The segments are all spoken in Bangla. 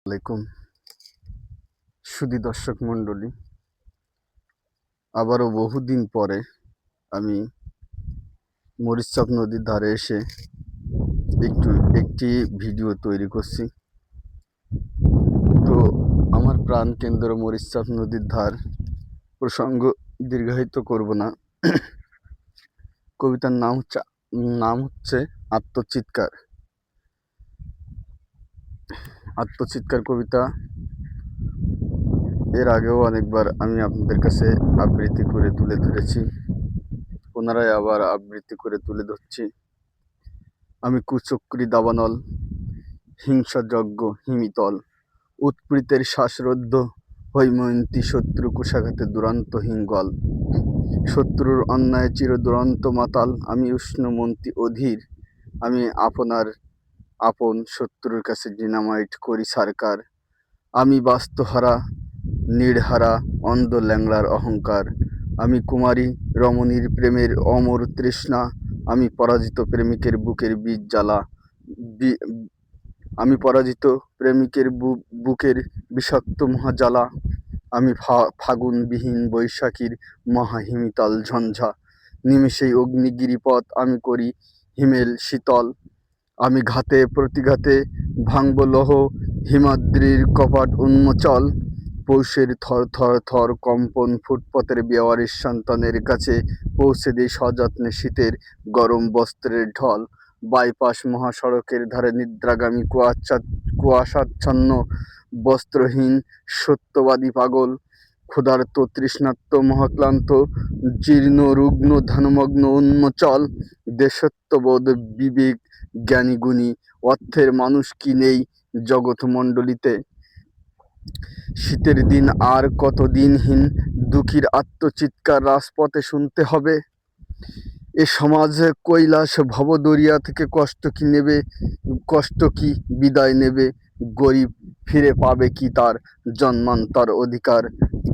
আলাইকুম সুধী দর্শক মণ্ডলী, আবারও বহুদিন পরে আমি মরিচচাপ নদীর ধারে এসে একটি ভিডিও তৈরি করছি। তো আমার প্রাণকেন্দ্র মরিচচাপ নদীর ধার প্রসঙ্গ দীর্ঘায়িত করব না। কবিতার নাম হচ্ছে আত্মচিৎকার। আত্মচিৎকার কবিতা এর আগেও অনেকবার আমি আপনাদের কাছে আবৃত্তি করে তুলে ধরেছি, পুনরায় আবার আবৃত্তি করে তুলে ধরছি। আমি কুচক্রী দাবানল, হিংসাযজ্ঞ হিমিতল, উৎপীড়িতের শ্বাসরুদ্ধ হৈময়ন্তী, শত্রু কুশাঘাতে দুরান্ত হিঙ্গল, শত্রুর অন্যায় চিরদুরন্ত মাতাল, আমি উষ্ণমন্ত্রী অধীর, আমি আপনার আপন, শত্রুর কাছে ডিনামাইট করি সারকার, আমি বাস্তুহারা নির্হারা অন্ধ ল্যাংড়ার অহংকার, আমি কুমারী রমণীর প্রেমের অমর তৃষ্ণা, আমি পরাজিত প্রেমিকের বুকের বীজ জ্বালা, আমি পরাজিত প্রেমিকের বুকের বিষাক্ত মহাজ্বালা, আমি ফাগুনবিহীন বৈশাখীর মহাহিমিতাল ঝঞ্ঝা, নিমেষেই অগ্নিগিরিপথ আমি করি হিমেল শীতল, আমি ঘাতে প্রতিঘাতে ভাঙব লৌহ হিমাদ্রির কপাট উন্মোচল, পৌষের থর থর থর কম্পন ফুটপথের বেওয়ারিশ সন্তানের কাছে পৌঁছে দিই সযত্নে শীতের গরম বস্ত্রের ঢল, বাইপাস মহাসড়কের ধারে নিদ্রাগামী কুয়াশাচ্ছন্ন বস্ত্রহীন সত্যবাদী পাগল, ক্ষুধার্ত তৃষ্ণার্ত মহাক্লান্ত জীর্ণ রুগ্ন ধ্যানমগ্ন উন্মচল, দেশত্ববোধ বিবেক জ্ঞানী গুণী অর্থের মানুষ কি নেই জগৎমণ্ডলীতে, শীতের দিন আর কত দিনহীন দুঃখীর আত্মচিৎকার রাজপথে শুনতে হবে, এ সমাজ কৈলাস ভবদরিয়া থেকে কষ্ট কি বিদায় নেবে, গরিব ফিরে পাবে কি তার জন্মান্তর অধিকার,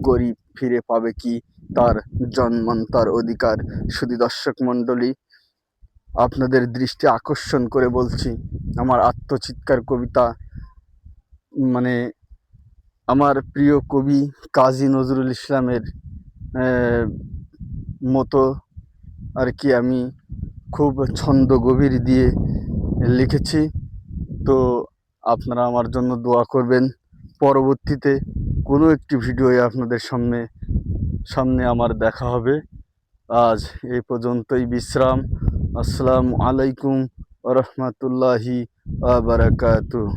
গরিব ফিরে পাবে কি তার জন্মান্তর অধিকার। শুধু দর্শক মণ্ডলী, আপনাদের দৃষ্টি আকর্ষণ করে বলছি, আমার আত্মচিৎকার কবিতা মানে আমার প্রিয় কবি কাজী নজরুল ইসলামের মতো আর কি আমি খুব ছন্দ গভীর দিয়ে লিখেছি। তো আপনারা আমার জন্য দোয়া করবেন। পরবর্তীতে কোনো একটি ভিডিওয়ে আপনাদের সামনে আমার দেখা হবে। আজ এই পর্যন্তই বিশ্রাম। আসসালামু আলাইকুম ওয়া রাহমাতুল্লাহি ওয়া বারাকাতুহু।